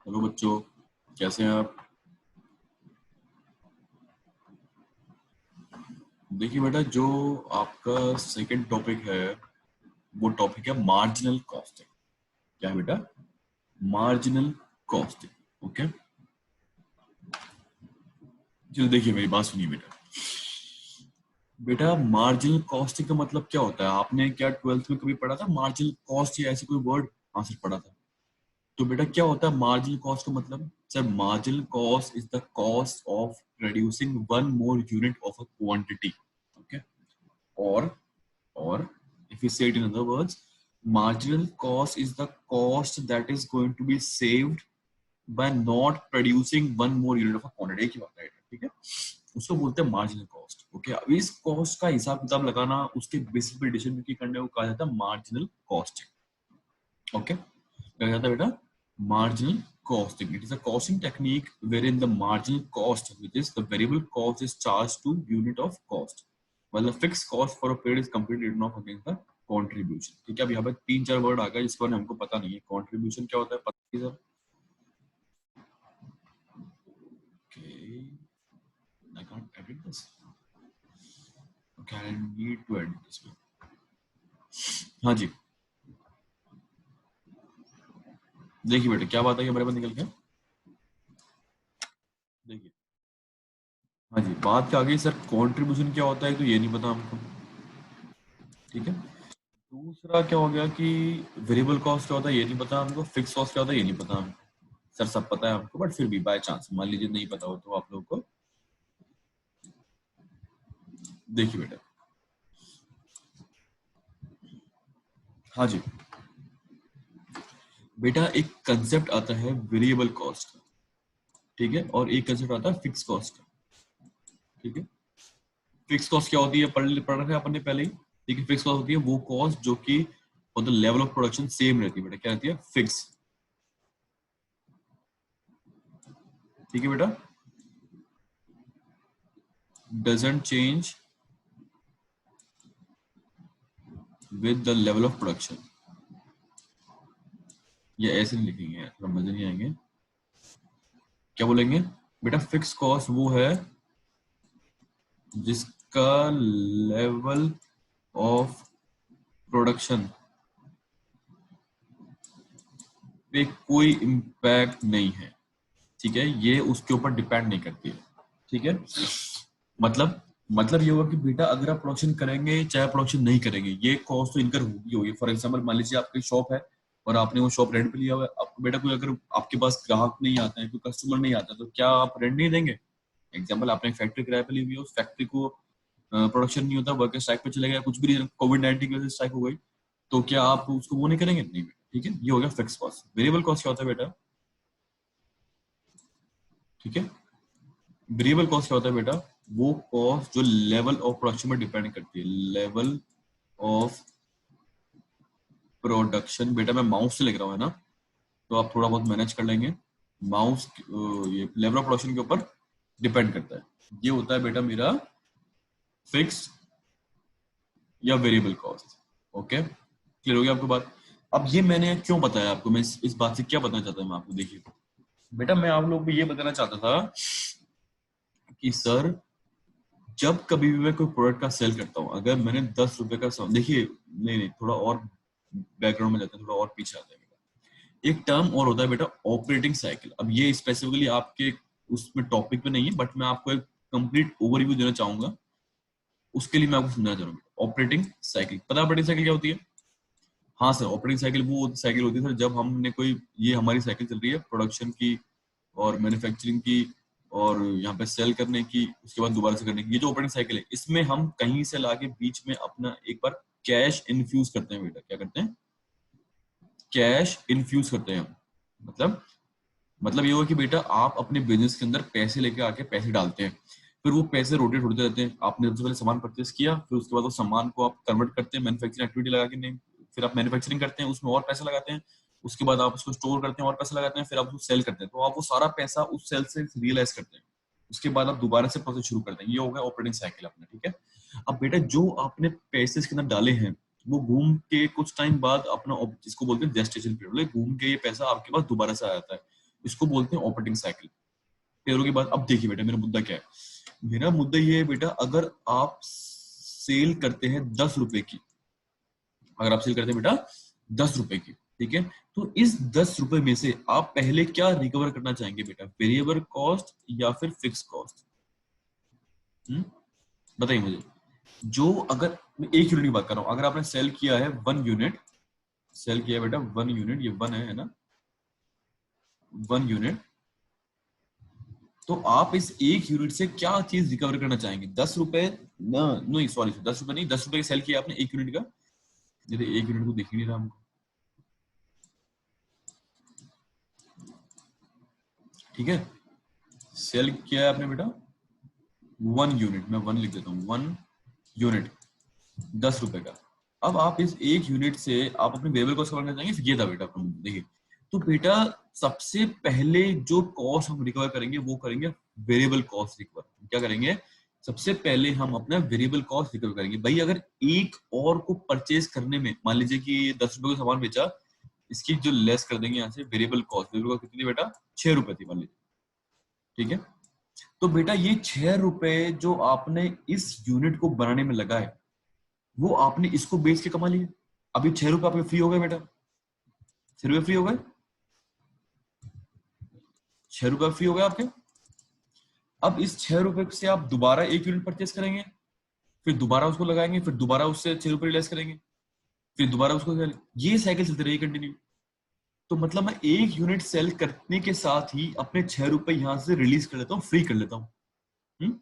Hello बच्चों, कैसे हैं आप? देखिए बेटा, जो आपका सेकंड टॉपिक है वो टॉपिक है मार्जिनल कॉस्टिंग। क्या है बेटा? Marginal costing. ओके, चलो देखिए मेरी बात सुनिए बेटा। बेटा मार्जिनल कॉस्टिंग का मतलब क्या होता है? आपने क्या 12th में कभी पढ़ा था मार्जिनल कॉस्ट या ऐसे कोई वर्ड? हाँ सर पढ़ा था। तो बेटा क्या होता है मार्जिनल कॉस्ट का मतलब? Sir marginal cost is the cost of producing one more unit of a quantity. Okay, और or if you say it in other words, marginal cost is the cost that is going to be saved by not producing one more unit of a quantity। एक ही बात है, ठीक है? उसको बोलते हैं marginal cost. Okay, अब इस कॉस्ट का हिसाब किताब लगाना, उसके बेसिस पे डिसीजन मेकिंग करने को कहा जाता है मार्जिनल कॉस्टिंग। ओके, कहा जाता है बेटा marginal costing. It is a costing technique wherein the marginal cost, which is the variable cost, is charged to unit of cost, while the fixed cost for a period is completely written off against the contribution। ठीक है, अब यहाँ पे 3-4 word आ गए जिसके बारे में हमको पता नहीं है। कंट्रीब्यूशन क्या होता है पता है sir? Okay, I can't edit this. Okay, I need to edit this one. हाँ जी, देखिए बेटा क्या बात है हमारे पास निकल के। देखिए, हाँ जी, बात क्या आ गई सर? कंट्रीब्यूशन क्या होता है तो ये नहीं पता हमको। ठीक है, दूसरा क्या हो गया कि वेरिएबल कॉस्ट क्या होता है ये नहीं पता हमको, फिक्स कॉस्ट क्या होता है ये नहीं पता हमको। सर सब पता है हमको, बट फिर भी बाय चांस मान लीजिए नहीं पता हो तो आप लोगों को। देखिए बेटा, हाँ जी बेटा, एक कंसेप्ट आता है वेरिएबल कॉस्ट का, ठीक है, और एक कंसेप्ट आता है फिक्स कॉस्ट का। ठीक है, फिक्स कॉस्ट क्या होती है पढ़ रखे अपन ने पहले ही। ठीक है, फिक्स कॉस्ट होती है वो कॉस्ट जो कि और the level of production same रहती है बेटा। क्या रहती है? फिक्स। ठीक है बेटा, doesn't change with the level of production. ये ऐसे नहीं लिखेंगे यार, थोड़ा मजे नहीं आएंगे। क्या बोलेंगे बेटा? फिक्स कॉस्ट वो है जिसका लेवल ऑफ प्रोडक्शन पे कोई इम्पैक्ट नहीं है। ठीक है, ये उसके ऊपर डिपेंड नहीं करती है। ठीक है, मतलब मतलब ये होगा कि बेटा अगर आप प्रोडक्शन करेंगे चाहे प्रोडक्शन नहीं करेंगे, ये कॉस्ट तो इनकर होगी होगी। फॉर एग्जांपल मान लीजिए आपकी शॉप है और आपने वो शॉप रेंट पे लिया हुआ है। आपको बेटा कोई अगर आपके पास ग्राहक नहीं आता है, कोई कस्टमर नहीं आता, तो क्या आप रेंट नहीं देंगे? एग्जाम्पल, आपने फैक्ट्री किराए पे ली हुई है, उस फैक्ट्री को प्रोडक्शन नहीं होता, वर्कर स्ट्राइक पे चले गए, कुछ भी रीजन कोविड-19 की वजह से स्ट्राइक हो गई, तो क्या आप उसको वो नहीं करेंगे? नहीं बेटा। ठीक है, ये हो गया फिक्स कॉस्ट। वेरिएबल कॉस्ट क्या होता है बेटा? ठीक है, वेरिएबल कॉस्ट क्या होता है बेटा? वो कॉस्ट जो लेवल ऑफ प्रोडक्शन में डिपेंड करती है। लेवल ऑफ प्रोडक्शन, बेटा मैं माउस से लिख रहा हूँ है ना, तो आप थोड़ा बहुत मैनेज कर लेंगे। माउस ये लेवल ऑफ प्रोडक्शन के ऊपर डिपेंड करता है। ये होता है बेटा मेरा फिक्स या वेरिएबल कॉस्ट। ओके, क्लियर हो गया आपको बात? अब ये मैंने क्यों बताया आपको, मैं इस बात से क्या बताना चाहता हूँ मैं आपको। देखिए बेटा, मैं आप लोगों को ये बताना चाहता था कि सर जब कभी भी मैं कोई प्रोडक्ट का सेल करता हूँ, अगर मैंने 10 रुपए का देखिए, नहीं नहीं थोड़ा और बैकग्राउंड में जाते हैं, थोड़ा और पीछे आते हैं बेटा। एक टर्म और होता है बेटा ऑपरेटिंग साइकिल। अब ये स्पेसिफिकली आपके उसमें टॉपिक पे नहीं है, बट मैं आपको एक कंप्लीट ओवरव्यू देना चाहूंगा। उसके लिए मैं आपको समझाना चाहूंगा ऑपरेटिंग साइकिल। पता है ऑपरेटिंग साइकिल क्या होती है? हाँ सर, ऑपरेटिंग साइकिल वो साइकिल होती है सर जब हमने कोई, ये हमारी साइकिल चल रही है प्रोडक्शन की और मैन्युफैक्चरिंग की और यहाँ पे सेल करने की, उसके बाद दोबारा से करने की। ये जो ऑपरेटिंग साइकिल है, इसमें हम कहीं से लाके बीच में अपना एक बार कैश इन्फ्यूज करते हैं बेटा। क्या करते हैं? कैश इन्फ्यूज करते हैं हम। मतलब मतलब ये हुआ कि बेटा आप अपने बिजनेस के अंदर पैसे लेके आके पैसे डालते हैं, फिर वो पैसे रोटेट होते रहते हैं। आपने सबसे पहले सामान परचेस किया, फिर उसके बाद वो सामान को आप कन्वर्ट करते हैं मैन्युफैक्चरिंग एक्टिविटी लगा के, नहीं फिर आप मैन्युफैक्चरिंग करते हैं, उसमें और पैसे लगाते हैं, उसके बाद आप उसको स्टोर करते हैं और पैसे लगाते हैं, फिर आप उसको सेल करते हैं, तो आप वो सारा पैसा उस सेल से रियलाइज करते हैं। उसके बाद आप दोबारा से प्रोसेस शुरू करते हैं। ये हो गया ऑपरेटिंग साइकिल अपना। ठीक है, अब बेटा जो आपने पैसे इसके अंदर डाले हैं, वो घूम के कुछ टाइम बाद अपना जिसको बोलते हैं जेस्टेशन पीरियड, घूम के ये पैसा आपके पास दोबारा से आ जाता है। इसको बोलते हैं ऑपरेटिंग साइकिल। क्लियर होगी बात? अब देखिए बेटा मेरा मुद्दा क्या है। मेरा मुद्दा ये है बेटा, अगर आप सेल करते हैं 10 रुपए की, अगर आप सेल करते हैं बेटा 10 रुपए की, ठीक है, तो इस 10 रुपए में से आप पहले क्या रिकवर करना चाहेंगे बेटा, वेरिएबल कॉस्ट या फिर फिक्स कॉस्ट? बताइए मुझे। जो अगर मैं एक यूनिट की बात कर रहा हूं, अगर आपने सेल किया है 1 यूनिट, सेल किया बेटा 1 यूनिट, ये 1 है ना, 1 यूनिट, तो आप इस एक यूनिट से क्या चीज रिकवर करना चाहेंगे? 10 रुपए? नहीं सॉरी, 10 रुपए नहीं, 10 रुपए सेल किया आपने एक यूनिट का, ये तो एक यूनिट को देख ही नहीं रहा हमको, ठीक है, सेल किया है आपने बेटा 1 यूनिट, मैं 1 लिख देता हूँ, 1 यूनिट 10 रुपए का। अब आप इस एक यूनिट से आप अपने वेरिएबल कॉस्ट कवर करना चाहेंगे, ये था बेटा आपका मुद्दा। देखिए, तो बेटा सबसे पहले जो कॉस्ट हम रिकवर करेंगे वो करेंगे वेरिएबल कॉस्ट रिकवर। क्या करेंगे? सबसे पहले हम अपना वेरिएबल कॉस्ट रिकवर करेंगे। भाई अगर एक और को परचेज करने में, मान लीजिए कि 10 रुपए का सामान बेचा, इसकी जो लेस कर देंगे यहाँ से वेरिएबल कॉस्ट, वेरिएबल कॉस्ट कितनी बेटा? 6 रुपए थी मान लीजिए, ठीक है। तो बेटा ये 6 रुपए जो आपने इस यूनिट को बनाने में लगाए, वो आपने इसको बेच के कमा लिए। अभी 6 रुपए आपके फ्री हो गए बेटा, 6 रुपए फ्री हो गए, 6 रुपए फ्री हो गए आपके। अब इस 6 रुपए से आप दोबारा एक यूनिट परचेस करेंगे, फिर दोबारा उसको लगाएंगे, फिर दोबारा उससे 6 रुपए लेस करेंगे, फिर दोबारा उसको, ये साइकिल चलती रहेगी कंटिन्यू। तो मतलब मैं एक यूनिट सेल करने के साथ ही अपने 6 रुपए यहां से रिलीज कर लेता हूँ, फ्री कर लेता हूँ।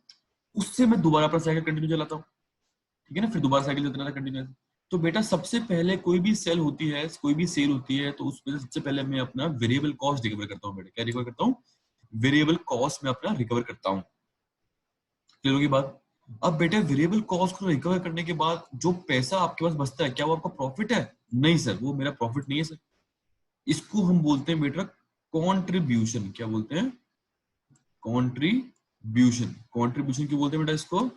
उससे मैं दोबारा अपना साइकिल कंटिन्यू चलाता हूँ, ठीक है ना, फिर दोबारा साइकिल चलता रहता कंटिन्यू। तो बेटा सबसे पहले कोई भी सेल होती है, कोई भी सेल होती है, तो उसमें सबसे पहले मैं अपना वेरिएबल कॉस्ट रिकवर करता हूँ बेटा। क्या रिकवर करता हूँ? वेरिएबल कॉस्ट में अपना रिकवर करता हूँ। क्लियर होगी बात? अब बेटे वेरिएबल कॉस्ट को रिकवर करने के बाद जो पैसा आपके पास बचता है, क्या वो आपका प्रॉफिट है? नहीं सर, वो मेरा प्रॉफिट नहीं है सर। इसको हम बोलते हैं बेटा कॉन्ट्रीब्यूशन। क्या बोलते हैं? कॉन्ट्रीब्यूशन। कॉन्ट्रीब्यूशन क्यों बोलते हैं बेटा इसको?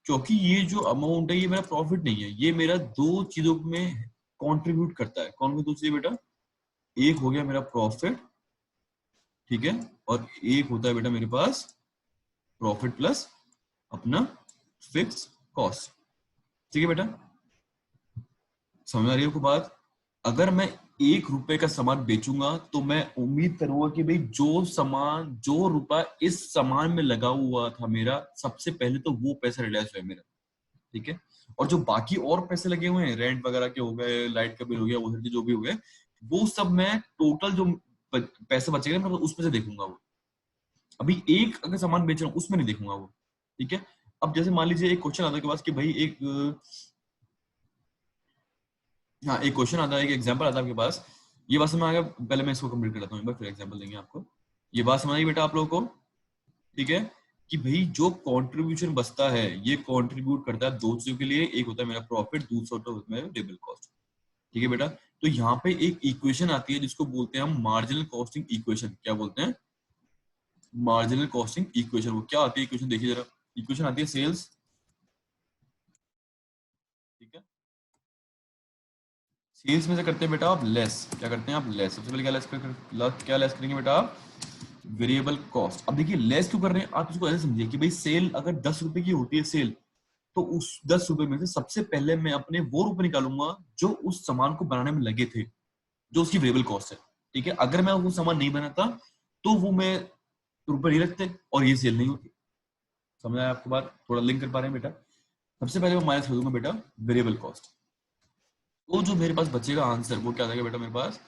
क्योंकि ये जो अमाउंट है ये मेरा प्रॉफिट नहीं है, ये मेरा दो चीजों में कॉन्ट्रीब्यूट करता है। कौन कौन दो चीजें बेटा? एक हो गया मेरा प्रॉफिट, ठीक है, और एक होता है बेटा मेरे पास प्रॉफिट प्लस अपना फिक्स कॉस्ट। ठीक है बेटा, समझ आ रही है आपको बात? अगर मैं 1 रुपए का सामान बेचूंगा तो मैं उम्मीद करूंगा कि भाई जो सामान, जो रुपया इस सामान में लगा हुआ था मेरा, सबसे पहले तो वो पैसा रिलाइज हुआ मेरा, ठीक है। और जो बाकी और पैसे लगे हुए हैं, रेंट वगैरह के हो गए, लाइट का बिल हो गया, वो जो भी हो गए, वो सब मैं टोटल जो पैसे बचेगा मैं उसमें से देखूंगा वो। अभी एक अगर सामान बेच रहा हूँ उसमें नहीं देखूंगा वो, ठीक है। अब जैसे मान लीजिए एक क्वेश्चन आता है के पास कि भाई एक, हाँ एक क्वेश्चन आता है, एक एग्जांपल आता है आपके पास। ये बात समझ आ गया? पहले मैं इसको कंप्लीट कर लेता हूँ एक बार, फिर एग्जांपल देंगे आपको। ये बात समझ आई बेटा आप लोगों को? ठीक है, कि भाई जो कंट्रीब्यूशन बचता है ये कंट्रीब्यूट करता है दो चीजों के लिए, एक होता है मेरा प्रॉफिट, दूसरा होता है मेरा वेरिएबल कॉस्ट। ठीक है बेटा, तो यहाँ पे एक इक्वेशन आती है जिसको बोलते हैं हम मार्जिनल कॉस्टिंग इक्वेशन। क्या बोलते हैं? Marginal costing equation. वो क्या आती है इक्वेशन? देखिए जरा, इक्वेशन आती है सेल्स, ठीक है, सेल्स में से करते हैं बेटा आप लेस। क्या करते हैं आप? लेस। सबसे पहले क्या क्या लेस करेंगे बेटा आप? Variable cost. अब देखिए लेस क्यों कर रहे हैं आप, इसको ऐसे समझिए कि भाई सेल अगर 10 रुपए की होती है सेल, तो उस 10 रुपए में से सबसे पहले मैं अपने वो रुपए निकालूंगा जो उस सामान को बनाने में लगे थे, जो उसकी वेरिएबल कॉस्ट है, ठीक है। अगर मैं वो सामान नहीं बनाता तो वो मैं रुपए नहीं लगते और ये सेल नहीं होती। समझ आया आपको बात? थोड़ा लिंक कर पा रहे हैं बेटा? सबसे पहले मैं माइनस कर दूंगा बेटा वेरिएबल कॉस्ट, तो जो मेरे पास बचेगा आंसर वो क्या आएगा बेटा मेरे पास?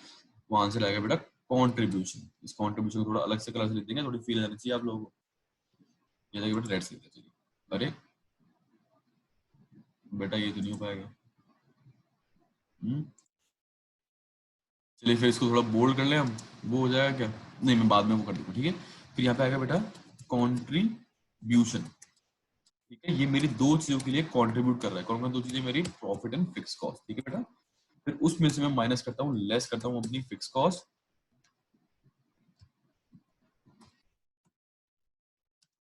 वो आंसर आएगा बेटा कॉन्ट्रीब्यूशन। इस कॉन्ट्रीब्यूशन को थोड़ा अलग से कलर से लिख देंगे, थोड़ी फील आनी चाहिए आप लोगों को। ये देखिए बेटा रेड से लिखते चलिए। अरे बेटा ये तो नहीं हो पाएगा। चलिए फिर इसको थोड़ा बोल्ड कर लें हम, वो हो जाएगा क्या? नहीं मैं बाद में वो कर दूंगा, ठीक है। फिर यहाँ पे आएगा बेटा कॉन्ट्रीब्यूशन, ठीक है। ये मेरी दो चीजों के लिए कंट्रीब्यूट कर रहा है। कौन कौन दो चीजें? मेरी प्रॉफिट एंड फिक्स कॉस्ट, ठीक है बेटा। फिर उसमें से मैं माइनस करता हूँ, लेस करता हूँ अपनी फिक्स कॉस्ट,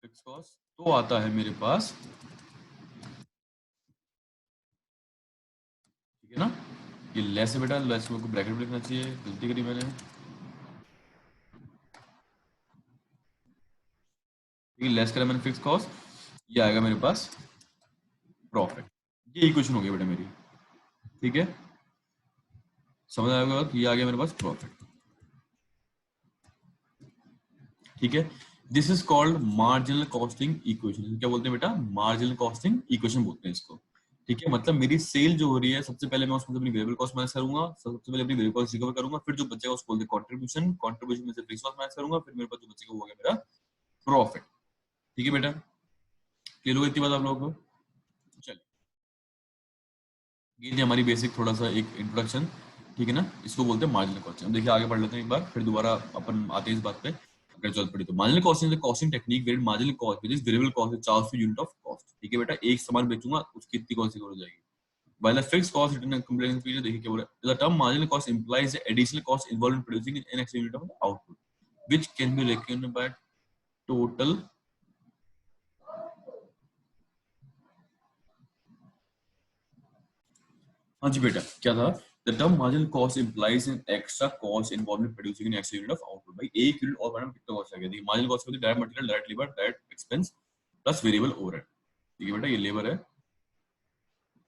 फिक्स कॉस्ट तो आता है मेरे पास, ठीक है ना। ये लेस है बेटा, लेस को ब्रैकेट में लिखना चाहिए, गलती करी मैंने। ये लेस करा मैंने फिक्स कॉस्ट, ये आएगा मेरे पास प्रॉफिट। ये इक्वेशन हो गई बेटा मेरी, ठीक है, समझ आएगा कि ये आ गया मेरे पास प्रॉफिट, ठीक है। This is called marginal costing equation. क्या बोलते हैं बेटा? मार्जिनल कॉस्टिंग इक्वेशन बोलते हैं इसको, ठीक है। मतलब मेरी सेल जो हो रही है, सबसे पहले मैं उसमें अपनी वेरिएबल कॉस्ट माइनस करूंगा, सबसे पहले अपनी वेरिएबल कॉस्ट रिकवर करूंगा, फिर जो बचेगा उसको बोलते हैं कंट्रीब्यूशन, कंट्रीब्यूशन में से फिक्स कॉस्ट माइनस करूंगा, फिर मेरे पास जो बचेगा वो हो गया मेरा प्रॉफिट, ठीक है बेटा। क्लियर हो गई इतनी बात आप लोगों को? चलिए, ये थी हमारी बेसिक थोड़ा सा एक इंट्रोडक्शन, ठीक है ना। इसको बोलते हैं मार्जिनल कॉस्टिंग। देखिए आगे पढ़ लेते हैं एक बार, फिर दोबारा अपन आते हैं इस बात पे अगर जरूरत पड़ी तो। Marginal costing is the costing technique where marginal cost which is variable cost is charge to unit of cost, ठीक है बेटा। एक सामान बेचूंगा उसकी इतनी कॉस्ट हो जाएगी। While a fixed cost written in comparison period, देखिए क्या बोल रहा है, the term marginal cost implies the additional cost involved in producing an extra unit of the output, which can be reckoned by total हाँ जी बेटा क्या था? The term marginal cost implies an extra cost involved in producing an extra unit of output। भाई एक unit और बनाने में कितना कॉस्ट लगेगा? देखिए मार्जिनल कॉस्ट होती है direct material, direct labour, direct expense plus variable overhead, ठीक है बेटा। ये लेबर है,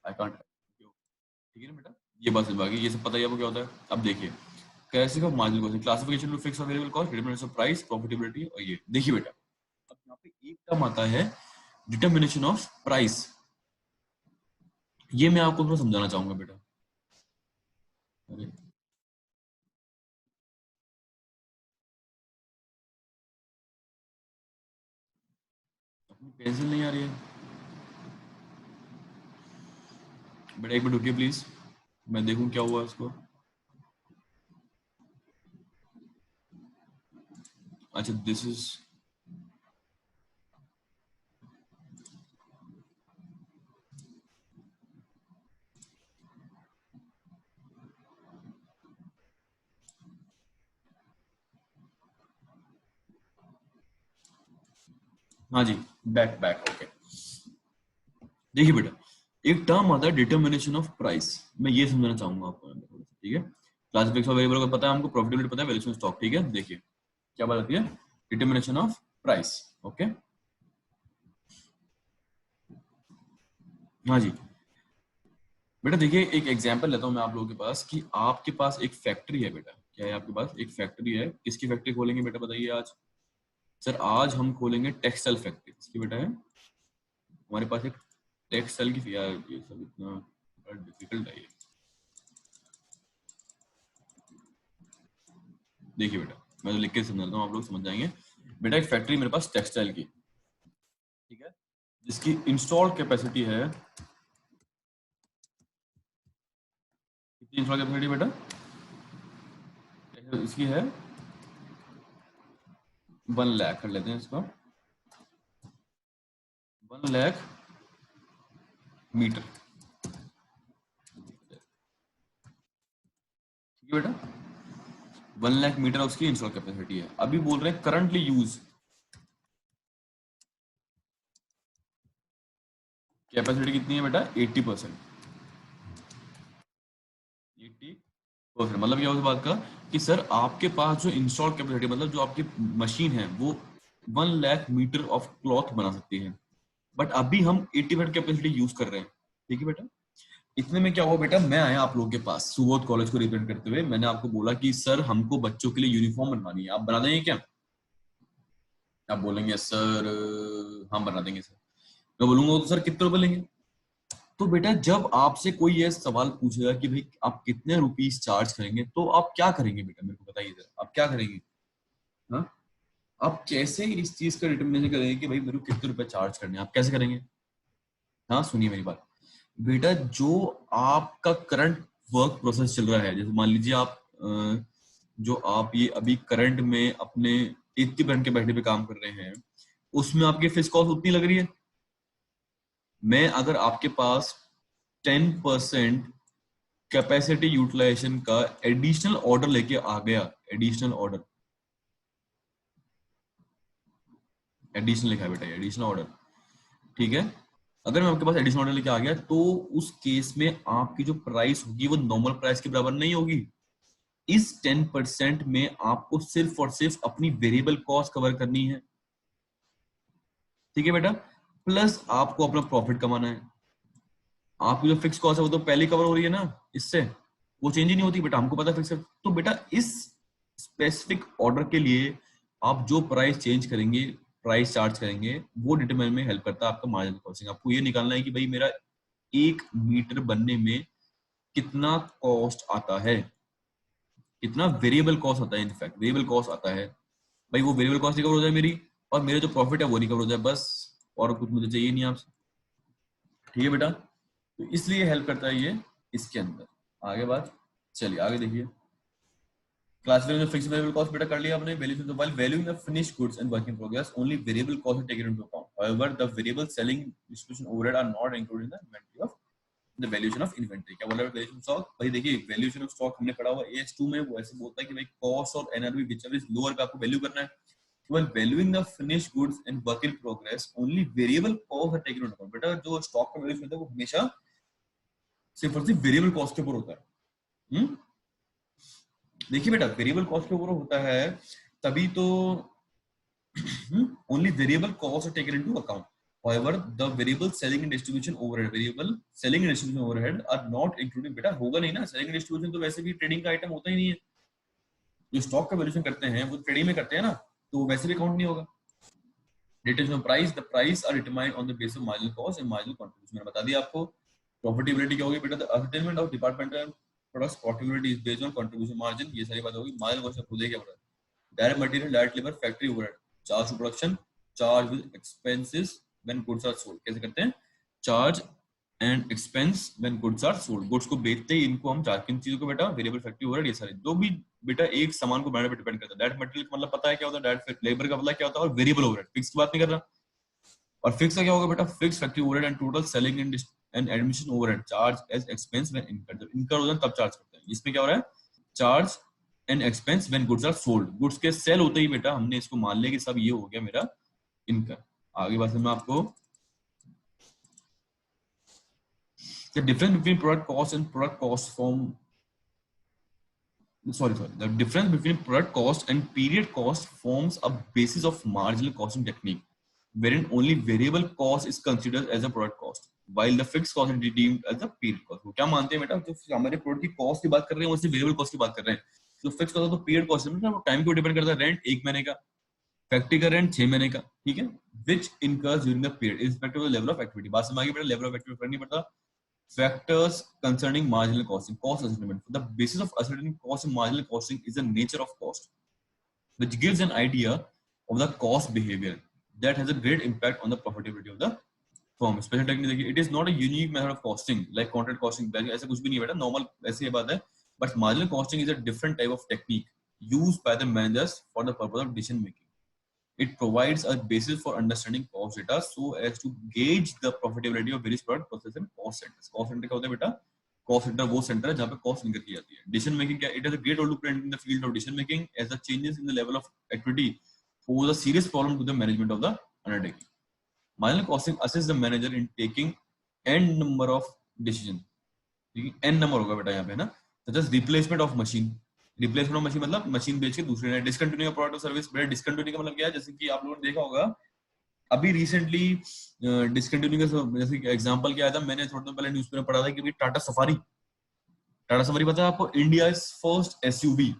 आई कांट, ठीक है ना बेटा। ये बात समझ आ गई, ये सब पता ही आपको क्या होता है। अब देखिए कैसे का marginal cost classification to fix और variable cost, determination of price, profitability. और ये देखिए बेटा, अब यहाँ पे एक टर्म आता है डिटरमिनेशन ऑफ प्राइस। ये मैं आपको थोड़ा समझाना चाहूंगा बेटा। अरे अपनी पेंसिल नहीं आ रही है बेटा, एक मिनट रुकिए प्लीज, मैं देखूं क्या हुआ इसको। अच्छा दिस इज, हाँ जी, बैक बैक ओके। देखिए बेटा, एक टर्म आता है डिटरमिनेशन ऑफ प्राइस, मैं ये समझना चाहूंगा आपको, ठीक है। क्लासिफिकेशन ऑफ वेरिएबल का पता है हमको, प्रॉफिटेबिलिटी पता है, वैल्यूएशन स्टॉक, ठीक है। देखिए क्या बात आती है, डिटरमिनेशन ऑफ प्राइस, ओके। हाँ जी बेटा, देखिए एक एग्जांपल लेता हूं मैं आप लोगों के पास कि आपके पास एक फैक्ट्री है बेटा। क्या है आपके पास? एक फैक्ट्री है। किसकी फैक्ट्री खोलेंगे बेटा बताइए आज? सर आज हम खोलेंगे टेक्सटाइल फैक्ट्री। किसकी बेटा है? हमारे पास एक टेक्सटाइल की, यार ये सब इतना डिफिकल्ट है ये। देखिए बेटा, मैं तो लिख के समझाता हूँ, आप लोग समझ जाएंगे। बेटा एक फैक्ट्री मेरे पास टेक्सटाइल की, ठीक है, जिसकी इंस्टॉल कैपेसिटी है, कितनी इंस्टॉल कैपेसिटी बेटा इसकी है? 1 लाख कर लेते हैं इसको, 1 लाख मीटर, ठीक है बेटा। 1 लाख मीटर उसकी इंस्टॉल कैपेसिटी है। अभी बोल रहे हैं करंटली यूज कैपेसिटी कितनी है बेटा? 80%। 80%, मतलब क्या उस बात का कि सर आपके पास जो इंस्टॉल कैपेसिटी, मतलब जो आपकी मशीन है वो 1 लाख मीटर ऑफ क्लॉथ बना सकती है, बट अभी हम 80% कैपेसिटी यूज कर रहे हैं, ठीक है बेटा। इतने में क्या हुआ बेटा, मैं आया आप लोगों के पास सुबोध कॉलेज को रिप्रेजेंट करते हुए, मैंने आपको बोला कि सर हमको बच्चों के लिए यूनिफॉर्म बनवानी है, आप बना देंगे क्या? आप बोलेंगे सर हम बना देंगे सर। मैं बोलूंगा तो सर कितने रुपए लेंगे? तो बेटा जब आपसे कोई ये सवाल पूछेगा कि भाई आप कितने रुपीस चार्ज करेंगे, तो आप क्या करेंगे बेटा, मेरे को बताइए जरा, आप क्या करेंगे? हाँ, आप कैसे इस चीज का डिटरमिनेशन करेंगे कि भाई मेरे को कितने रुपए चार्ज करने हैं, आप कैसे करेंगे? हाँ सुनिए मेरी बात बेटा, जो आपका करंट वर्क प्रोसेस चल रहा है, जैसे मान लीजिए आप जो आप ये अभी करंट में अपने 80% के बैठे पे काम कर रहे हैं, उसमें आपकी फिक्स कॉस्ट उतनी लग रही है। मैं अगर आपके पास 10% कैपेसिटी यूटिलाइजेशन का एडिशनल ऑर्डर लेके आ गया, एडिशनल ऑर्डर, एडिशनल लिखा है बेटा, एडिशनल ऑर्डर, ठीक है। अगर मैं आपके पास एडिशनल ऑर्डर लेके आ गया तो उस केस में आपकी जो प्राइस होगी वो नॉर्मल प्राइस के बराबर नहीं होगी। इस 10% में आपको सिर्फ और सिर्फ अपनी वेरिएबल कॉस्ट कवर करनी है, ठीक है बेटा, प्लस आपको अपना प्रॉफिट कमाना है। आपकी जो फिक्स कॉस्ट है वो तो पहले कवर हो रही है ना इससे, वो चेंज ही नहीं होती बेटा, हमको पता है फिक्स है। तो बेटा इस स्पेसिफिक ऑर्डर के लिए आप जो प्राइस चेंज करेंगे, प्राइस चार्ज करेंगे, वो डिटरमाइन में हेल्प करता है आपका मार्जिनल कॉस्टिंग। आपको ये निकालना है कि भाई मेरा 1 मीटर बनने में कितना कॉस्ट आता है, कितना वेरिएबल कॉस्ट आता है, इनफैक्ट वेरिएबल कॉस्ट आता है। भाई वो वेरिएबल कॉस्ट रिकवर हो जाए मेरी, और मेरे जो प्रॉफिट है वो रिकवर हो जाए, बस और कुछ मुझे चाहिए नहीं आपसे। ठीक है बेटा, तो इसलिए हेल्प करता है ये इसके अंदर। आगे बात, चलिए आगे देखिए। Classification of fixed variable cost बेटा कर लिया आपने। Valuation, while valuing the finished goods and work in progress only variable cost is taken into account, however the variable selling distribution overhead are not included in the inventory of the valuation of inventory. क्या बोला valuation of stock? भाई देखिए valuation of stock हमने पढ़ा हुआ AS2 में, वो ऐसे बोलता है कि भाई कॉस्ट और एनआरवी व्हिचएवर इज लोअर पे आपको वैल्यू करना है। While valuing the finished goods and work in progress, only variable costs are taken into account। बेटा जो स्टॉक का वैल्यूएशन होता है वो हमेशा सिर्फ और सिर्फ वेरिएबल कॉस्ट के ऊपर होता है। देखिए बेटा वेरिएबल कॉस्ट के ऊपर होता है तभी तो only variable costs are taken into account, however the variable selling and distribution overhead, variable selling and distribution overhead are not included। बेटा होगा नहीं ना, सेलिंग एंड डिस्ट्रीब्यूशन तो वैसे भी ट्रेडिंग का आइटम होता ही नहीं है। जो स्टॉक का वैल्यूएशन करते हैं वो ट्रेडिंग में करते हैं ना, तो वो वैसे भी काउंट नहीं होगा। Determination of price, the price are determined on the basis of marginal cost and marginal contribution। मैंने बता दिया आपको। प्रॉफिटेबिलिटी क्या होगी बेटा? the ascertainment of departmental products profitability is based on contribution margin। ये सारी बात होगी। मार्जिनल कॉस्ट खुद ही क्या बोला? Direct material, direct labour, factory overhead, charge to production, charge with expenses when goods are sold. कैसे करते हैं? Charge and expense when goods are sold. Goods को बेचते ही इनको हम चार्ज, किन चीजों को बेटा? वेरिएबल, फैक्ट्री ओवरहेड, ये सारे जो भी बेटा एक सामान को बनाने पे डिपेंड करता है। डायरेक्ट मटेरियल का मतलब पता है क्या होता है, डायरेक्ट लेबर का मतलब क्या होता है, और वेरिएबल ओवरहेड फिक्स की बात नहीं कर रहा। और फिक्स का क्या होगा बेटा? Fix factory overhead and total selling and admission overhead charge as expense when incurred. जब इनकर्ड हो जाए तब चार्ज करते हैं। इसमें क्या हो रहा है? Charge and expense when goods are sold. Goods के सेल होते ही बेटा हमने इसको मान लिया कि सब ये हो गया मेरा इनकम। आगे बात मैं आपको, the difference between product cost and product cost form the difference between product cost and period cost forms a basis of marginal costing technique, wherein only variable cost is considered as a product cost while the fixed cost is deemed as a period cost। वो क्या मानते हैं बेटा? जो हमारे product की cost की बात कर रहे हैं, उससे वेरिएबल कॉस्ट की बात कर रहे हैं। जो फिक्स कॉस्ट है तो पीरियड कॉस्ट है, टाइम के ऊपर डिपेंड करता है। रेंट 1 महीने का, फैक्ट्री का रेंट 6 महीने का, ठीक है, which incurs during the period irrespective of the level of activity। बात समझ आ गई बेटा? लेवल ऑफ एक्टिविटी फर्क नहीं पड़ता। Factors concerning marginal costing, cost assessment। The basis of ascertaining cost and marginal costing is the nature of cost, which gives an idea of the cost behavior that has a great impact on the profitability of the firm। Special technique देखिए, it is not a unique method of costing like contract costing। ऐसा कुछ भी नहीं है बेटा, normal ऐसी ये बात है। But marginal costing is a different type of technique used by the managers for the purpose of decision making। It provides a basis for understanding cost data so as to gauge the profitability of various product process and cost centers। cost center क्या होता है बेटा? cost center वो center है जहाँ पे cost इनकर की जाती है। decision making क्या? it has a great role to play in the field of decision making as the changes in the level of activity pose a serious problem to the management of the undertaking। marginal costing assists the manager in taking n number of decisions। n number होगा बेटा यहाँ पे ना, such as replacement of machine। Replacement of machine मतलब machine बेच के दूसरे ने। डिसकंटिन्यू प्रोडक्ट और सर्विस, बेटा डिसकंटिन्यू का मतलब क्या है? जैसे कि आप लोगों ने देखा होगा अभी रिसेंटली डिसकंटिन्यू का जैसे एग्जांपल क्या आया था, मैंने थोड़ा दिन पहले न्यूज़ में पढ़ा था कि भाई टाटा सफारी, टाटा सफारी पता है आपको? इंडिया फर्स्ट एसयूवी,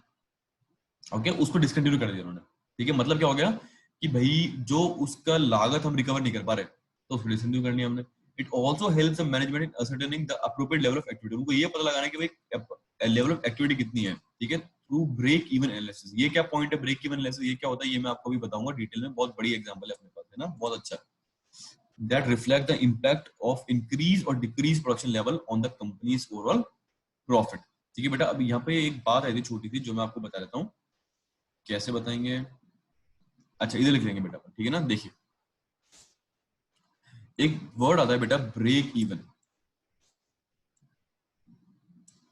ओके, उसको डिसकंटिन्यू कर दिया उन्होंने। ठीक है, मतलब क्या हो गया कि भाई जो उसका लागत हम रिकवर नहीं कर पा रहे तो उसको डिसकंटिन्यू करनी है हमने। It also helps the management in ascertaining the appropriate level of activity. उनको ये पता लगाना है कि भाई लेवल ऑफ एक्टिविटी कितनी है, ठीक है, थ्रू ब्रेक इवन एनालिसिस। ये क्या पॉइंट है ब्रेक इवन एनालिसिस? ये क्या होता है ये मैं आपको भी बताऊंगा डिटेल में, बहुत बड़ी एग्जांपल है अपने पास, है ना, बहुत अच्छा। That reflect the impact of increase और decrease production level on the companies overall profit. ठीक है बेटा, अब यहाँ पे एक बात आई थी छोटी सी जो मैं आपको बता देता हूँ। कैसे बताएंगे? अच्छा इधर लिख लेंगे बेटा, ठीक है ना। देखिए एक वर्ड आता है बेटा ब्रेक इवन,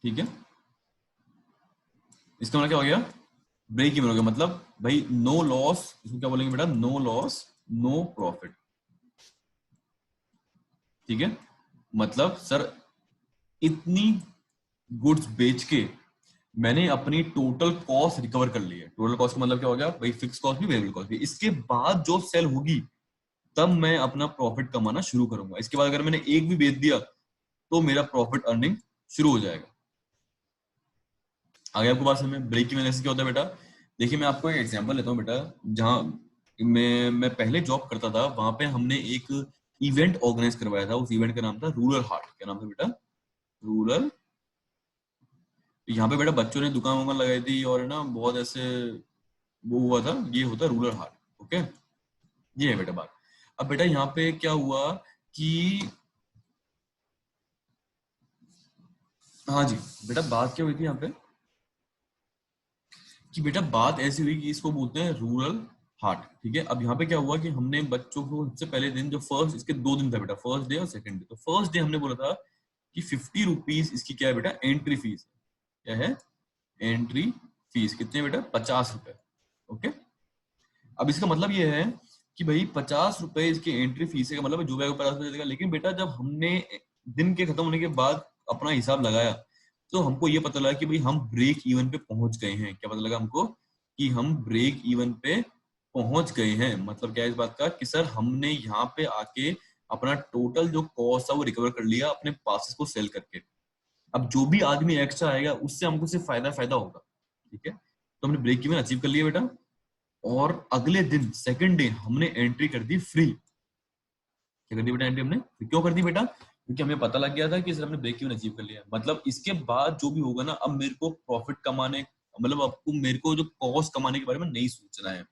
ठीक है, इसका मतलब क्या हो गया? ब्रेक इवन हो गया, मतलब भाई नो लॉस, इसको क्या बोलेंगे बेटा? No loss no profit. ठीक है, मतलब सर इतनी गुड्स बेच के मैंने अपनी टोटल कॉस्ट रिकवर कर ली है। टोटल कॉस्ट का मतलब क्या हो गया भाई? फिक्स कॉस्ट भी वेरिएबल कॉस्ट भी। इसके बाद जो सेल होगी तब मैं अपना प्रॉफिट कमाना शुरू करूंगा। इसके बाद अगर मैंने एक भी बेच दिया तो मेरा प्रॉफिट अर्निंग शुरू हो जाएगा। आगे आपको बात समझ में? ब्रेक इवन एनालिसिस क्या होता है बेटा? देखिए मैं आपको एक एग्जांपल लेता हूँ बेटा। जहां मैं पहले जॉब करता था, वहां पे हमने एक इवेंट ऑर्गेनाइज करवाया था। उस इवेंट का नाम था रूरल हार्ट। क्या नाम था बेटा? रूरल। यहाँ पे बेटा बच्चों ने दुकान वुकान लगाई थी और है ना बहुत ऐसे वो हुआ था। ये होता है रूरल हार्ट। ओके, ये है बेटा बात। अब बेटा यहाँ पे क्या हुआ कि हाँ जी बेटा, बात क्या हुई थी यहाँ पे कि बेटा बात ऐसी हुई कि इसको बोलते हैं रूरल हार्ट। ठीक है, अब यहाँ पे क्या हुआ कि हमने बच्चों को सबसे पहले दिन, जो फर्स्ट, इसके 2 दिन था बेटा, फर्स्ट डे और सेकंड डे। तो फर्स्ट डे हमने बोला था कि 50 रुपीज इसकी क्या है बेटा? Entry fees. क्या है? Entry fees. कितने बेटा? 50 रुपए। ओके, अब इसका मतलब ये है कि भाई 50 रुपए इसकी एंट्री फीस है, का मतलब जो भी 50 रुपए देगा। लेकिन बेटा जब हमने दिन के खत्म होने के बाद अपना हिसाब लगाया तो हमको ये पता लगा कि भाई हम ब्रेक इवन पे पहुंच गए हैं। क्या पता लगा हमको? कि हम ब्रेक इवन पे पहुंच गए हैं। मतलब क्या है इस बात का कि सर हमने यहाँ पे आके अपना टोटल जो कॉस्ट था वो रिकवर कर लिया अपने पासेस को सेल करके। अब जो भी आदमी एक्स्ट्रा आएगा उससे हमको सिर्फ फायदा फायदा होगा। ठीक है, तो हमने ब्रेक इवन अचीव कर लिया बेटा। और अगले दिन सेकंड डे हमने एंट्री कर दी फ्री। क्या कर दी बेटा? एंट्री हमने क्यों कर दी बेटा? क्योंकि हमें पता लग गया था कि सर हमने ब्रेक इवन अचीव कर लिया। मतलब इसके बाद जो भी होगा ना, अब मेरे को प्रॉफिट कमाने, मतलब आपको मेरे को जो कॉस्ट कमाने के बारे में नहीं सोचना है।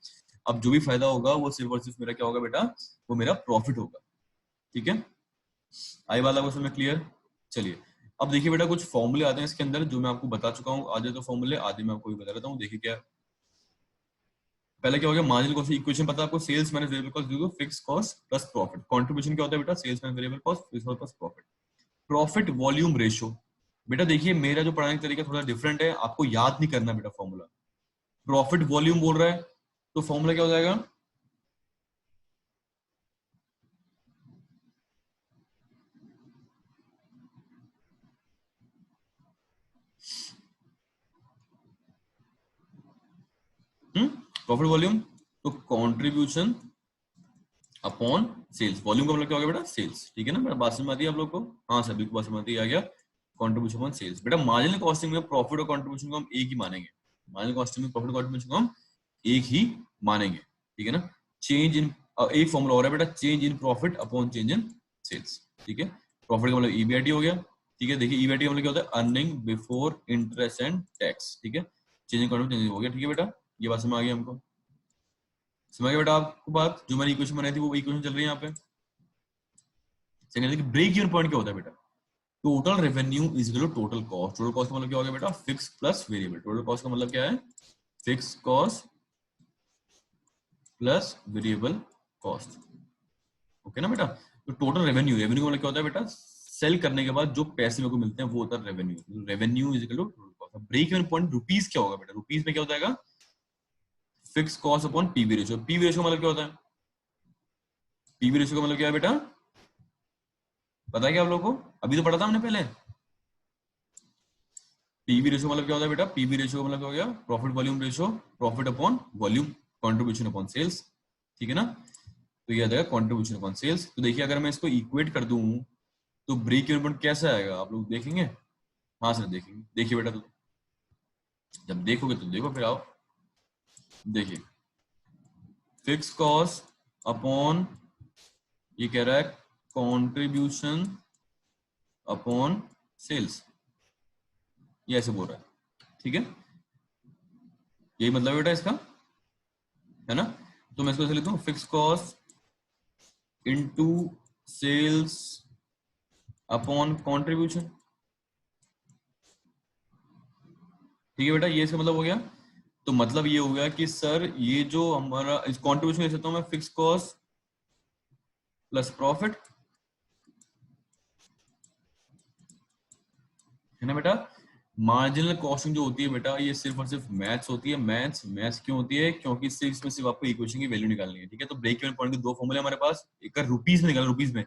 अब जो भी फायदा होगा वो सिर्फ और सिर्फ मेरा क्या होगा बेटा? वो मेरा प्रॉफिट होगा। ठीक है, आई बात आपको समझ क्लियर? चलिए अब देखिए बेटा, कुछ फॉर्मूले आते हैं इसके अंदर जो मैं आपको बता चुका हूँ। आधे तो फॉर्मूले, आधे मैं आपको भी बता देता हूँ। देखिए क्या पहले क्या हो गया? मार्जिनल कॉस्ट इक्वेशन पता है आपको? Sales minus variable cost equal to fix cost plus profit. Contribution क्या होता है बेटा? Sales minus variable cost fix cost plus profit. Profit volume ratio. बेटा देखिए मेरा जो पढ़ाने का तरीका थोड़ा डिफरेंट है, आपको याद नहीं करना बेटा फॉर्मूला। प्रॉफिट वॉल्यूम बोल रहा है तो फॉर्मूला क्या हो जाएगा? प्रॉफिट वॉल्यूम तो कंट्रीब्यूशन अपॉन सेल्स। वॉल्यूम का मतलब क्या हो गया बेटा? सेल्स। ठीक है ना बेटा, बात समझ में आती है आप लोग को? हाँ सभी को बात समझ आती है। आ गया कंट्रीब्यूशन अपॉन सेल्स। बेटा मार्जिनल कॉस्टिंग में प्रॉफिट और कंट्रीब्यूशन को हम एक ही मानेंगे। मार्जिनल कॉस्टिंग में प्रॉफिट और कंट्रीब्यूशन को हम एक ही मानेंगे। ठीक है ना? चेंज इन, एक फॉर्मूला हो रहा है बेटा, change in profit upon change in sales. ठीक है, प्रॉफिट का मतलब ईबीआईटी हो गया। ठीक है, देखिए ईबीआईटी का मतलब क्या होता है? Earning before interest and tax. ठीक है, चेंज इन कंट्रीब्यूशन हो गया। ठीक है बेटा, ये बात समझ आ गई हमको? समझ गया बेटा आपको बात? जो मैंने इक्वेशन बनाई थी वो इक्वेशन चल रही है यहाँ पे। सेकंड, ब्रेक इवन पॉइंट क्या होता है बेटा? Total revenue is equal to total cost. Total cost का मतलब क्या हो गया बेटा? Fix plus variable. Total cost का मतलब क्या है? Fix cost plus variable cost. Okay ना बेटा? तो टोटल रेवेन्यू, रेवेन्यू का मतलब क्या होता है बेटा? सेल करने के बाद जो पैसे मेरे को मिलते हैं वो होता है revenue. Revenue is equal to total cost. Break even point rupees क्या होगा बेटा? रुपीस में क्या हो जाएगा? Fix cost upon PV ratio. PV ratio मतलब क्या होता है? पीवी रेशियो का मतलब क्या है बेटा? पता है क्या आप लोगों को? अभी तो पढ़ा था हमने पहले। पीवी रेशियो मतलब क्या होता है बेटा? पीवी रेशियो का मतलब क्या हो गया? Profit volume ratio. Profit upon volume, contribution upon sales. ठीक है ना? तो ये आ जाएगा कंट्रीब्यूशन अपॉन सेल्स। तो देखिए अगर मैं इसको इक्वेट कर दूं तो ब्रेक इवन पॉइंट कैसा आएगा आप लोग देखेंगे? हाँ सर देखेंगे। देखिए बेटा, तो जब देखोगे तो देखो, फिर आओ देखिए। फिक्स कॉस्ट अपॉन, ये कह रहा है कंट्रीब्यूशन अपॉन सेल्स, ये ऐसे बोल रहा है। ठीक है, यही मतलब है बेटा इसका, है ना? तो मैं इसको ऐसे लिखता हूँ, fix cost into sales upon contribution. ठीक है बेटा, ये इसका मतलब हो गया। तो मतलब ये हो गया कि सर ये जो हमारा इस कंट्रीब्यूशन लिख सकता हूं मैं, फिक्स कॉस्ट प्लस प्रॉफिट, है ना बेटा? मार्जिनल कॉस्टिंग जो होती है बेटा, ये सिर्फ और सिर्फ मैथ्स होती है। मैथ्स मैथ्स क्यों होती है? क्योंकि सिर्फ इसमें सिर्फ आपको इक्वेशन की वैल्यू निकालनी है। ठीक है, तो ब्रेक इवन पॉइंट के दो फॉर्मूले हमारे पास। एक रुपीस में निकाला, रुपीस में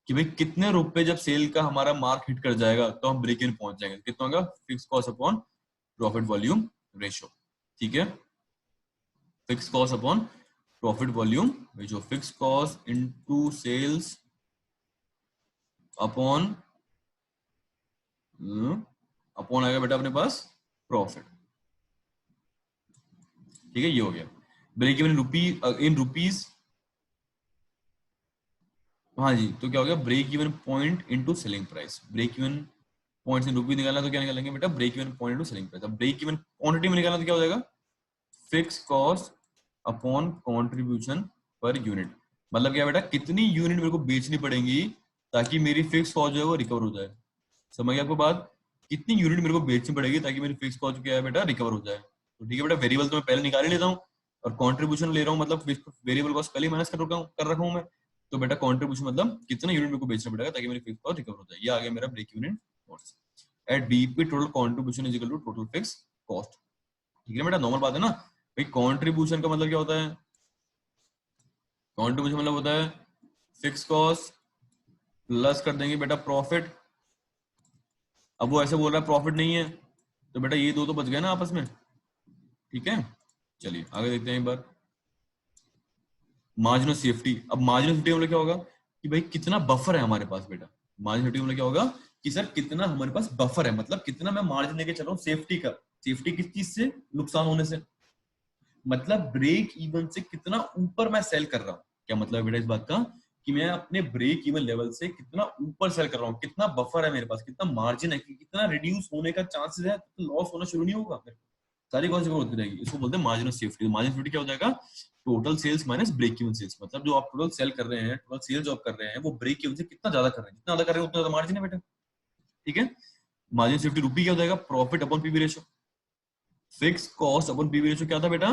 कि भाई कितने रुपए जब सेल का हमारा मार्क हिट कर जाएगा तो हम ब्रेक इवन पहुंच जाएंगे। कितना होगा? Fix cost upon profit volume ratio. ठीक है, fix cost upon profit volume जो fix cost into sales upon आएगा बेटा अपने पास प्रॉफिट। ठीक है, ये हो गया। ब्रेक इवन इन रुपीज, हाँ जी, तो क्या हो गया, break even point into selling price. Break even point in rupee निकालना तो क्या निकालेंगे बेटा, break even point into selling price. अब ब्रेक इवन क्वांटिटी में निकालना तो क्या हो जाएगा, fix cost upon contribution per unit. मतलब क्या बेटा, कितनी यूनिट मेरे को बेचनी पड़ेंगी ताकि मेरी फिक्स कॉस्ट जो है वो रिकवर हो जाए। समझ गया आपको बात, कितनी यूनिट मेरे को बेचनी पड़ेगी ताकि मेरी फिक्स कॉस्ट क्या है बेटा, रिकवर हो जाए। तो ठीक है बेटा, वेरिएबल तो मैं पहले निकाल ही लेता हूँ और कंट्रीब्यूशन ले रहा हूँ, मतलब वेरिएबल कॉस्ट पहले माइनस कर रखा हूँ मैं। तो बेटा कंट्रीब्यूशन मतलब कितना यूनिट मेरे को बेचना पड़ेगा ताकि मेरी फिक्स कॉस्ट रिकवर हो जाए। ये आ गया मेरा break unit cost at BP. Total contribution is equal to total fix cost. ठीक है बेटा, नॉर्मल बात है ना भाई। कंट्रीब्यूशन का मतलब क्या होता है, कंट्रीब्यूशन मतलब होता है फिक्स कॉस्ट प्लस कर देंगे बेटा प्रॉफिट। अब वो ऐसे बोल रहा है प्रॉफिट नहीं है, तो बेटा ये दो तो बच गए ना आपस में। ठीक है, चलिए आगे देखते हैं एक बार। Margin of safety. अब मार्जिन ऑफ सेफ्टी मतलब क्या होगा कि भाई कितना बफर है हमारे पास बेटा। मार्जिन ऑफ सेफ्टी मतलब क्या होगा कि सर कितना हमारे पास बफर है, मतलब कितना मैं मार्जिन लेके चल रहा हूँ सेफ्टी का। सेफ्टी किस चीज से, नुकसान होने से। मतलब ब्रेक इवन से कितना ऊपर मैं सेल कर रहा हूँ। क्या मतलब है बेटा इस बात का कि मैं अपने ब्रेक इवन लेवल से कितना ऊपर सेल कर रहा हूँ, कितना बफर है मेरे पास, कितना मार्जिन है, कितना रिड्यूस होने का चांसेस है, तो लॉस होना शुरू नहीं होगा, सारी कॉस्ट होती रहेगी। इसको बोलते हैं margin of safety. Margin of safety क्या हो जाएगा, total sales minus break even sales. मतलब जो आप टोटल सेल कर रहे हैं, टोटल सेल जो आप कर रहे हैं वो ब्रेक इवन से कितना ज्यादा कर रहे हैं, जितना ज्यादा कर रहे हैं उतना ज्यादा मार्जिन है बेटा। ठीक है, मार्जिन सेफ्टी रूपी क्या हो जाएगा, profit upon PV ratio. Fix cost upon PV ratio क्या था बेटा,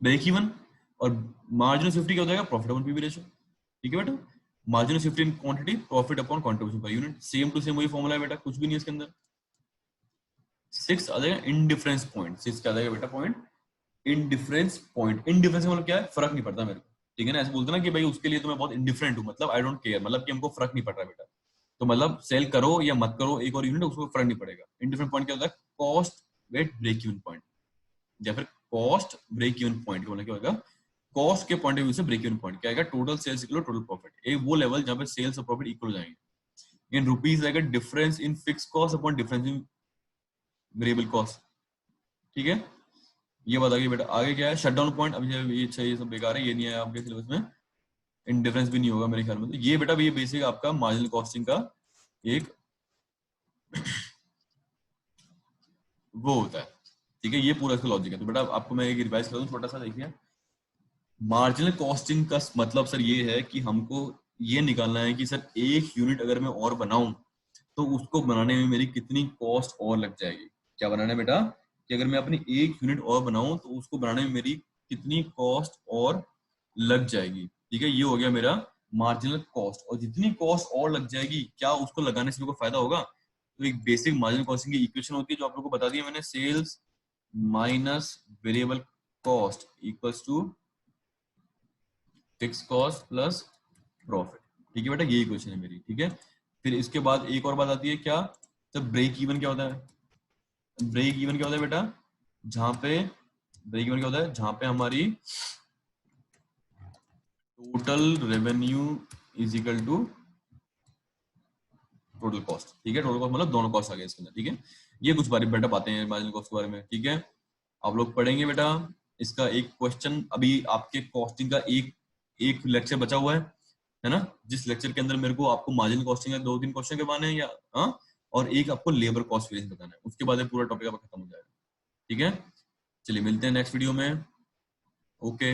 ब्रेक इवन। और मार्जिन ऑफ सेफ्टी क्या हो जाएगा, प्रॉफिट अपॉन पीवी रेशियो। ठीक है बेटा, margin of safety in quantity, profit upon contribution per unit. Same to same वही फॉर्मूला है बेटा, कुछ भी नहीं है इसके अंदर। 6 आ जाएगा इंडिफरेंस पॉइंट। 6 क्या आ जाएगा बेटा, पॉइंट इंडिफरेंस पॉइंट। इंडिफरेंस मतलब क्या है, फर्क नहीं पड़ता मेरे को। ठीक है ना, ऐसे बोलते ना कि भाई उसके लिए तो मैं बहुत इंडिफरेंट हूँ, मतलब आई डोंट केयर, मतलब कि हमको फर्क नहीं पड़ रहा बेटा। तो मतलब सेल करो या मत करो एक और यूनिट, उसको फर्क नहीं पड़ेगा। इंडिफरेंट पॉइंट क्या होता है, cost weight break even point, या फिर कॉस्ट ब्रेक इवन पॉइंट। मतलब क्या होगा, कॉस्ट के पॉइंट ऑफ व्यू से ब्रेक इवन पॉइंट क्या आएगा, total sales equal total profit. एक वो लेवल जहां पे सेल्स और प्रॉफिट इक्वल हो जाएंगे। इन रुपीज आएगा difference in fix cost upon difference in variable cost. ठीक है, ये बता गई बेटा। आगे क्या है, शटडाउन पॉइंट। अब ये अच्छा, ये सब बेकार है, ये नहीं है आपके सिलेबस में। इंडिफरेंस भी नहीं होगा मेरे ख्याल में। तो ये बेटा ये बेसिक आपका मार्जिनल कॉस्टिंग का एक वो होता है। ठीक है, ये पूरा इसका लॉजिक है। तो बेटा आपको मैं एक रिवाइज कर दूं छोटा सा, देखिए। मार्जिनल कॉस्टिंग का मतलब सर ये है कि हमको ये निकालना है कि सर एक यूनिट अगर मैं और बनाऊं तो उसको बनाने में मेरी कितनी कॉस्ट और लग जाएगी। क्या बनाना है बेटा, कि अगर मैं अपनी एक यूनिट और बनाऊं तो उसको बनाने में मेरी कितनी कॉस्ट और लग जाएगी। ठीक है, ये हो गया मेरा मार्जिनल कॉस्ट। और जितनी कॉस्ट और लग जाएगी, क्या उसको लगाने से मेरे को फायदा होगा। तो एक बेसिक मार्जिनल कॉस्टिंग की इक्वेशन होती है जो आप लोगों को बता दी मैंने, sales minus variable cost equals to fix cost plus profit. ठीक है बेटा, ये इक्वेशन है मेरी। ठीक है, फिर इसके बाद एक और बात आती है क्या, तो ब्रेक इवन क्या होता है। ब्रेक इवन क्या होता है बेटा, जहां पे ब्रेक इवन क्या होता है, जहां पे हमारी total revenue is equal to total cost. ठीक है, टोटल कॉस्ट मतलब दोनों कॉस्ट आ गए इसके अंदर। ठीक है, ये कुछ बारे बेटा बातें हैं मार्जिनल कॉस्ट के बारे में। ठीक है, आप लोग पढ़ेंगे बेटा। इसका एक क्वेश्चन अभी आपके कॉस्टिंग का एक लेक्चर बचा हुआ है ना, जिस लेक्चर के अंदर मेरे को आपको मार्जिनल कॉस्टिंग का 2-3 क्वेश्चन करवाने हैं या हाँ, और एक आपको लेबर कॉस्ट वेरिएंस बताना है। उसके बाद पूरा टॉपिक आपका खत्म हो जाएगा। ठीक है, चलिए मिलते हैं नेक्स्ट वीडियो में। ओके।